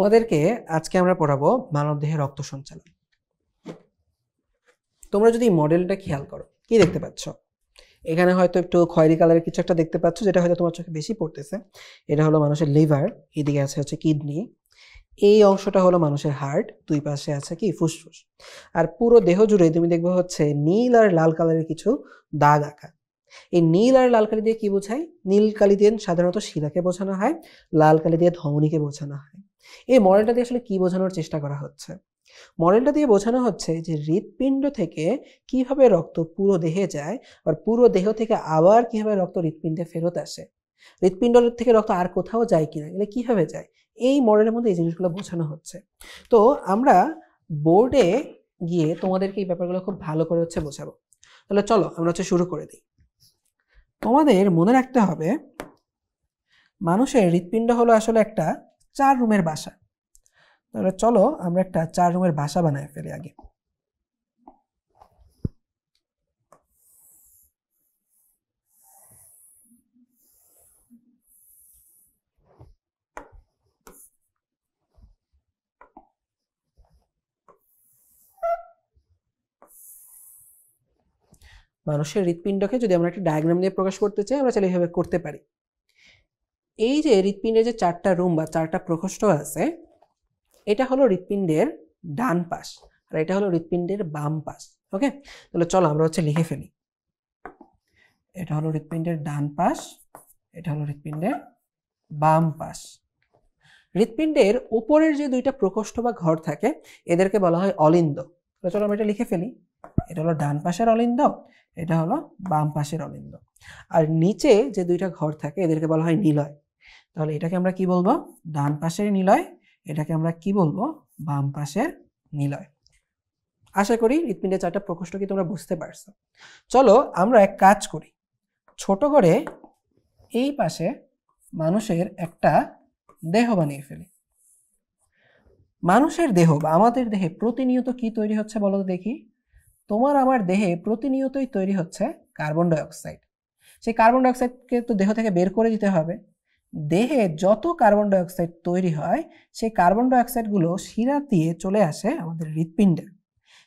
তোমাদেরকে আজকে আমরা পড়াবো মানবদেহে রক্ত সঞ্চালন। তোমরা যদি মডেলটা খেয়াল করো, কি দেখতে পাচ্ছ? এখানে হয়তো একটু খয়েরি কালারের কিছু একটা দেখতে পাচ্ছ, যেটা হয়তো তোমার চোখে বেশি পড়তেছে। এটা হলো মানুষের লিভার, এদিকে আছে হচ্ছে কিডনি, এই অংশটা হলো মানুষের হার্ট, দুই পাশে আছে কি ফুসফুস। আর পুরো দেহ জুড়ে তুমি দেখবে হচ্ছে নীল আর লাল কালারের কিছু দাগ আঁকা। এই নীল আর লাল কালি দিয়ে কি বোঝায়? নীল কালি দিয়ে সাধারণত শিরাকে বোঝানো হয়, লাল কালি দিয়ে ধমনীকে বোঝানো হয়। এই মডেলটা দিয়ে আসলে কি বোঝানোর চেষ্টা করা হচ্ছে? মডেলটা দিয়ে বোঝানো হচ্ছে যে হৃৎপিণ্ড থেকে কিভাবে রক্ত পুরো দেহে যায়, আর পুরো দেহ থেকে আবার কিভাবে রক্ত হৃৎপিণ্ডে ফেরত আসে, হৃৎপিণ্ড থেকে রক্ত আর কোথাও যায় কিনা, এগুলো কিভাবে যায়, এই মডেলের মধ্যে এই জিনিসগুলো বোঝানো হচ্ছে। তো আমরা বোর্ডে গিয়ে তোমাদেরকে এই ব্যাপারগুলো খুব ভালো করে হচ্ছে বোঝাবো। তাহলে চলো আমরা হচ্ছে শুরু করে দিই। তোমাদের মনে রাখতে হবে, মানুষের হৃৎপিণ্ড হলো আসলে একটা 4 রুমের বাসা। তাহলে চলো আমরা একটা 4 রুমের বাসা বানায় ফেলি আগে। মানুষের হৃৎপিণ্ডকে যদি আমরা একটা ডায়াগ্রাম দিয়ে প্রকাশ করতে চাই, আমরা চাইলে এইভাবে করতে পারি। এই যে হৃৎপিণ্ডের যে 4টা রুম বা 4টা প্রকোষ্ঠ আছে, এটা হলো হৃৎপিণ্ডের ডান পাশ, আর এটা হলো হৃৎপিণ্ডের বাম পাশ। ওকে, তাহলে চলো আমরা হচ্ছে লিখে ফেলি। এটা হলো হৃৎপিণ্ডের ডান পাশ, এটা হলো হৃৎপিণ্ডের বাম পাশ। হৃৎপিণ্ডের উপরের যে 2টা প্রকোষ্ঠ বা ঘর থাকে, এদেরকে বলা হয় অলিন্দ। তাহলে চলো আমরা এটা লিখে ফেলি। এটা হলো ডান পাশের অলিন্দ, এটা হলো বাম পাশের অলিন্দ। আর নিচে যে 2টা ঘর থাকে, এদেরকে বলা হয় নিলয়। তাহলে এটাকে আমরা কি বলবো? ডান পাশের নিলয়। এটাকে আমরা কি বলবো? বাম পাশের নিলয়। আশা করি হৃৎপিণ্ডের 4টা প্রকোষ্ঠ কি তোমরা বুঝতে পারছো। চলো আমরা এক কাজ করি, ছোট করে এই পাশে মানুষের একটা দেহ বানিয়ে ফেলি। মানুষের দেহ বা আমাদের দেহে প্রতিনিয়ত কি তৈরি হচ্ছে বলো তো দেখি? তোমার আমার দেহে প্রতিনিয়তই তৈরি হচ্ছে কার্বন ডাইঅক্সাইড। সেই কার্বন ডাইঅক্সাইডকে তো দেহ থেকে বের করে দিতে হবে। দেহে যত কার্বন ডাইঅক্সাইড তৈরি হয়, সেই কার্বন ডাইঅক্সাইডগুলো শিরা দিয়ে চলে আসে আমাদের হৃৎপিণ্ডে।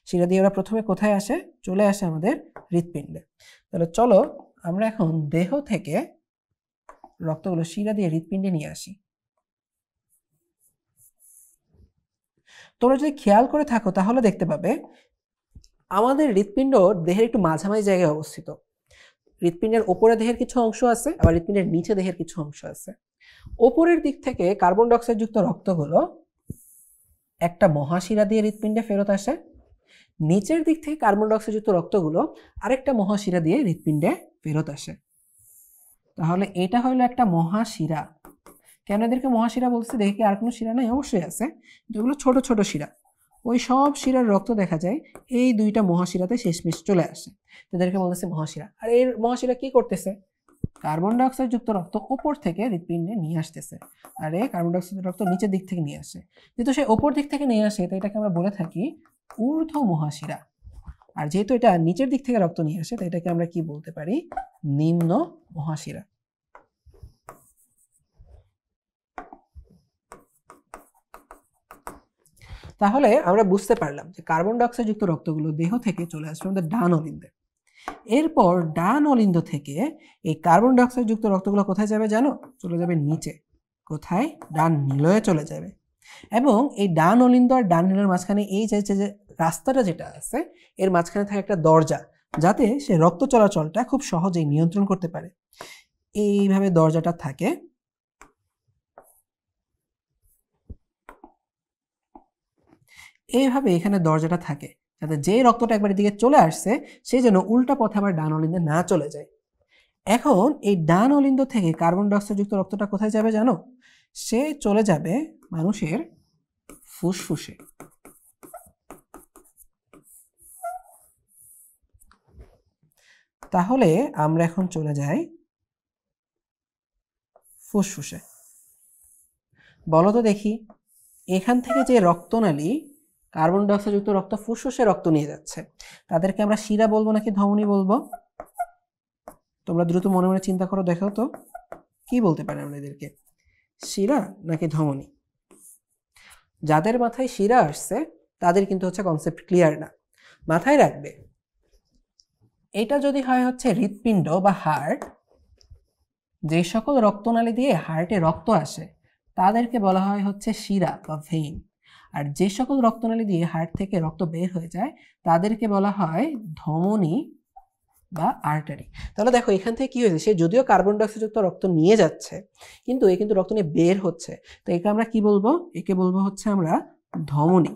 শিরা দিয়ে ওরা প্রথমে কোথায় আসে? চলে আসে আমাদের হৃৎপিণ্ডে। তাহলে চলো আমরা এখন দেহ থেকে রক্তগুলো শিরা দিয়ে হৃৎপিণ্ডে নিয়ে আসি। তোমরা যদি খেয়াল করে থাকো তাহলে দেখতে পাবে আমাদের হৃৎপিণ্ড দেহের একটু মাঝামাঝি জায়গায় অবস্থিত। হৃৎপিণ্ডের ওপরে দেহের কিছু অংশ আছে, আবার হৃৎপিণ্ডের নিচে দেহের কিছু অংশ আছে। ওপরের দিক থেকে কার্বন ডাইঅক্সাইড যুক্ত রক্তগুলো একটা মহাশিরা দিয়ে হৃৎপিণ্ডে ফেরত আসে। নিচের দিক থেকে কার্বন ডাইঅক্সাইড যুক্ত রক্তগুলো আরেকটা মহাশিরা দিয়ে হৃৎপিণ্ডে ফেরত আসে। তাহলে এটা হলো একটা মহাশিরা। কেন এদেরকে মহাশিরা বলছে? দেখে আর কোনো শিরা নাই? অবশ্যই আছে, যেগুলো ছোট ছোট শিরা। ওই সব শিরার রক্ত দেখা যায় এই 2টা মহাশিরাতে শেষমেশ চলে আসে, তাদেরকে বলতেছে মহাশিরা। আর এই মহাশিরা কি করতেছে? কার্বন ডাইঅক্সাইড যুক্ত রক্ত উপর থেকে হৃৎপিণ্ডে নিয়ে আসতেছে, আর এই কার্বন ডাইঅক্সাইড রক্ত নিচের দিক থেকে নিয়ে আসে। যেহেতু সে উপর দিক থেকে নিয়ে আসে, তো এটাকে আমরা বলে থাকি ঊর্ধ্ব মহাশিরা। আর যেহেতু এটা নিচের দিক থেকে রক্ত নিয়ে আসে, তো এটাকে আমরা কি বলতে পারি? নিম্ন মহাশিরা। তাহলে আমরা বুঝতে পারলাম যে কার্বন ডাইঅক্সাইড যুক্ত রক্তগুলো দেহ থেকে চলে আসবে আমাদের ডান অলিন্দে। এরপর ডান অলিন্দ থেকে এই কার্বন ডাইঅক্সাইড যুক্ত রক্তগুলো কোথায় যাবে জানো? চলে যাবে নিচে। কোথায়? ডান নিলয়ে চলে যাবে। এবং এই ডান অলিন্দ আর ডান নিলয়ের মাঝখানে এই যে রাস্তাটা যেটা আছে, এর মাঝখানে থাকে একটা দরজা, যাতে সে রক্ত চলাচলটা খুব সহজেই নিয়ন্ত্রণ করতে পারে। এইভাবে দরজাটা থাকে। এইভাবে এখানে দরজাটা থাকে, যাতে যে রক্তটা একবার এদিকে চলে আসছে, সে যেন উল্টা পথে আবার ডান অলিন্দে না চলে যায়। এখন এই ডান অলিন্দ থেকে কার্বন ডাইঅক্সাইড যুক্ত রক্তটা কোথায় যাবে জানো? সে চলে যাবে মানুষের ফুসফুসে। তাহলে আমরা এখন চলে যাই ফুসফুসে। বলো তো দেখি, এখান থেকে যে রক্তনালী কার্বন ডাইঅক্সাইড যুক্ত রক্ত ফুসফুসে রক্ত নিয়ে যাচ্ছে, তাদেরকে আমরা শিরা বলবো নাকি ধমনী বলবো? তোমরা দ্রুত মনে মনে চিন্তা করো, দেখো তো কি বলতে পারে আমরা এদেরকে, শিরা নাকি ধমনী? যাদের মাথায় শিরা আসছে তাদের কিন্তু হচ্ছে কনসেপ্ট ক্লিয়ার না। মাথায় রাখবে, এটা যদি হয় হচ্ছে হৃৎপিণ্ড বা হার্ট, যে সকল রক্তনালী দিয়ে হার্টে রক্ত আসে তাদেরকে বলা হয় হচ্ছে শিরা বা ভেইন। আর যে সকল রক্তনালী দিয়ে হার্ট থেকে রক্ত বের হয়ে যায় তাদেরকে বলা হয় ধমনী বা আর্টারি। তাহলে দেখো এখান থেকে কি হয়েছে, সে যদিও কার্বন ডাইঅক্সাইড যুক্ত রক্ত নিয়ে যাচ্ছে কিন্তু এ কিন্তু রক্ত নিয়ে বের হচ্ছে, তো একে আমরা কি বলবো, একে বলবো হচ্ছে আমরা ধমনী।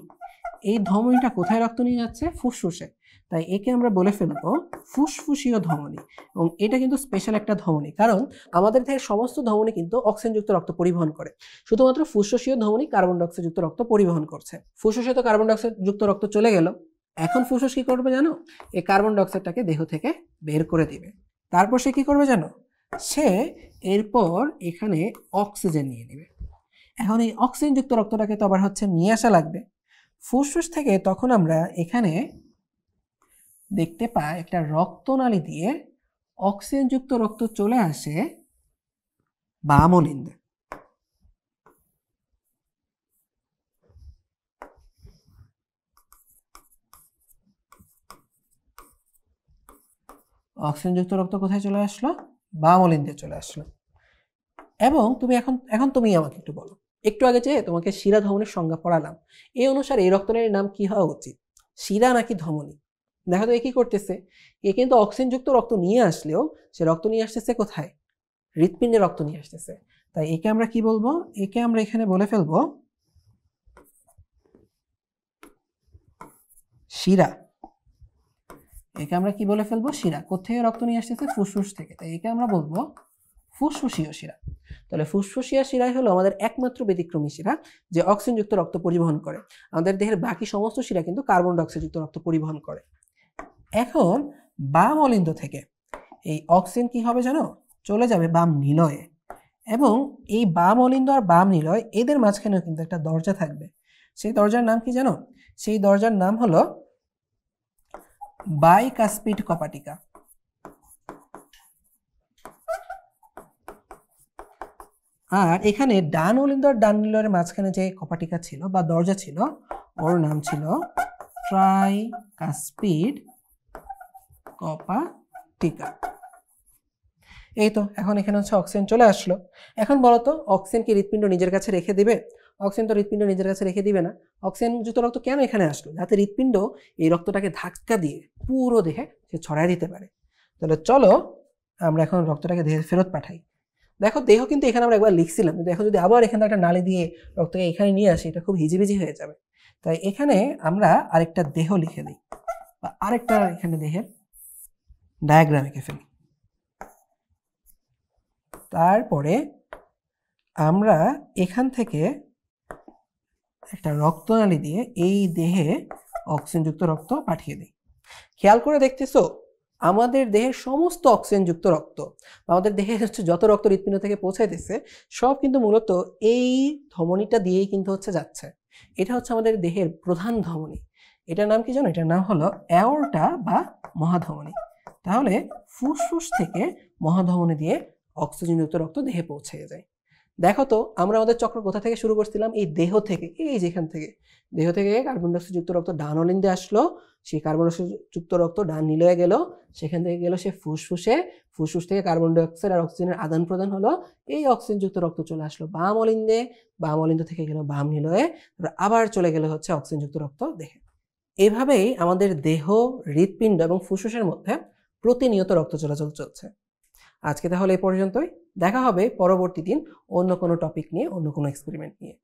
এই ধমনীটা কোথায় রক্ত নিয়ে যাচ্ছে, ফুসফুসে, তাই একে আমরা বলে ফেলবো ফুসফুসীয় ধমনী। এবং এটা কিন্তু স্পেশাল একটা ধমনী, কারণ আমাদের দেহের সমস্ত ধমনী কিন্তু অক্সিজেনযুক্ত রক্ত পরিবহন করে, শুধুমাত্র ফুসফুসীয় ধমনী কার্বন ডাইঅক্সাইড যুক্ত রক্ত পরিবহন করছে। ফুসফুসে তো কার্বন ডাইঅক্সাইড যুক্ত রক্ত চলে গেল, এখন ফুসফুস কি করবে জানো, এই কার্বন ডাইঅক্সাইডটাকে দেহ থেকে বের করে দিবে। তারপর সে কি করবে জানো, সে এরপর এখানে অক্সিজেন নিয়ে নেবে। এখন এই অক্সিজেনযুক্ত রক্তটাকে তো আবার হচ্ছে নিয়ে আসা লাগবে ফুসফুস থেকে। তখন আমরা এখানে দেখতে পাই একটা রক্তনালী দিয়ে অক্সিজেনযুক্ত রক্ত চলে আসে বামলিন্দে। অক্সিজেনযুক্ত রক্ত কোথায় চলে আসলো, বামলিন্দে চলে আসলো। এবং তুমি এখন তুমি আমাকে একটু বলো, একটু আগে যে তোমাকে শিরা ধমনীর সংজ্ঞা পড়ালাম, এই অনুসারে এই রক্তনালীর নাম কি হওয়া উচিত, শিরা নাকি ধমনী? দেখো তো এ কি করতেছে, এ কিন্তু অক্সিজেনযুক্ত রক্ত নিয়ে আসলেও সে রক্ত নিয়ে আসতেছে কোথায়, হৃৎপিণ্ডে রক্ত নিয়ে আসতেছে, তাই একে আমরা কি বলবো, একে আমরা এখানে বলে ফেলবো শিরা। একে আমরা কি বলে ফেলবো, শিরা। কোথেকে রক্ত নিয়ে আসতেছে, ফুসফুস থেকে, তাই একে আমরা বলবো ফুসফুসীয় শিরা। তাহলে ফুসফুসীয় শিরাই হলো আমাদের একমাত্র ব্যতিক্রমী শিরা যে অক্সিজেনযুক্ত রক্ত পরিবহন করে। আমাদের দেহের বাকি সমস্ত শিরা কিন্তু কার্বন ডাইঅক্সাইড যুক্ত রক্ত পরিবহন করে। এখন বাম অলিন্দ থেকে এই অক্সিজেন কি হবে জানো, চলে যাবে বাম নিলয়ে, এবং এই বাম অলিন্দ আর বাম নিলয় এদের মাঝখানেও কিন্তু একটা দরজা থাকবে। সেই দরজার নাম কি জানো, সেই দরজার নাম হলো বাইকাসপিড কপাটিকা। আর এখানে ডান অলিন্দ আর ডান নিলয়ের মাঝখানে যে কপাটিকা ছিল বা দরজা ছিল ওর নাম ছিল ট্রাইকাসপিড কপাটিকা। এই তো এখন এখানে হচ্ছে অক্সিজেন চলে আসলো। এখন বলো তো অক্সিজেন কি হৃৎপিণ্ড নিজের কাছে রেখে দিবে? অক্সিজেন তো হৃৎপিণ্ড নিজের কাছে রেখে দিবে না। অক্সিজেন যুক্ত রক্ত কেন এখানে আসলো, যাতে হৃৎপিণ্ড এই রক্তটাকে ধাক্কা দিয়ে পুরো দেহে সে ছড়াই দিতে পারে। তাহলে চলো আমরা এখন রক্তটাকে দেহে ফেরত পাঠাই। দেখো দেহ কিন্তু এখানে আমরা একবার লিখছিলাম, কিন্তু এখন যদি আবার এখানে একটা নালী দিয়ে রক্তকে এখানে নিয়ে আসি এটা খুব হিজিবিজি হয়ে যাবে। তাই এখানে আমরা আরেকটা দেহ লিখে দিই বা আরেকটা এখানে দেহের ডায়াগ্রাম এঁকে ফেলি। তারপরে আমরা এখান থেকে একটা রক্তনালী দিয়ে এই দেহে অক্সিজেনযুক্ত রক্ত পাঠিয়ে দিই। খেয়াল করে দেখতেছো আমাদের দেহের সমস্ত অক্সিজেনযুক্ত রক্ত, আমাদের দেহে হচ্ছে যত রক্ত হৃৎপিণ্ড থেকে পৌঁছাইতেছে সব কিন্তু মূলত এই ধমনীটা দিয়েই কিন্তু হচ্ছে যাচ্ছে। এটা হচ্ছে আমাদের দেহের প্রধান ধমনী। এটার নাম কি জানো, এটার নাম হলো অ্যাওর্টা বা মহাধমনী। তাহলে ফুসফুস থেকে মহাধমনী দিয়ে অক্সিজেনযুক্ত রক্ত দেহে পৌঁছে যায়। দেখো তো আমরা আমাদের চক্র কোথা থেকে শুরু করছিলাম, এই দেহ থেকে, এই যেখান থেকে দেহ থেকে কার্বন ডাইঅক্সাইড যুক্ত রক্ত ডান অলিন্দে আসলো, সেই কার্বন ডাইঅক্সাইড যুক্ত রক্ত ডান নিলয়ে গেল, সেখান থেকে গেল সে ফুসফুসে, ফুসফুস থেকে কার্বন ডাইঅক্সাইড আর অক্সিজেনের আদান প্রদান হলো, এই অক্সিজেন যুক্ত রক্ত চলে আসলো বাম অলিন্দে, বাম অলিন্দ থেকে গেল বাম নিলয়ে, আবার চলে গেল হচ্ছে অক্সিজেন যুক্ত রক্ত দেহে। এভাবেই আমাদের দেহ, হৃৎপিণ্ড এবং ফুসফুসের মধ্যে প্রতিনিয়ত রক্ত চলাচল চলছে। আজকে তাহলে এই পর্যন্তই, দেখা হবে পরবর্তী দিন অন্য কোনো টপিক নিয়ে, অন্য কোনো এক্সপেরিমেন্ট নিয়ে।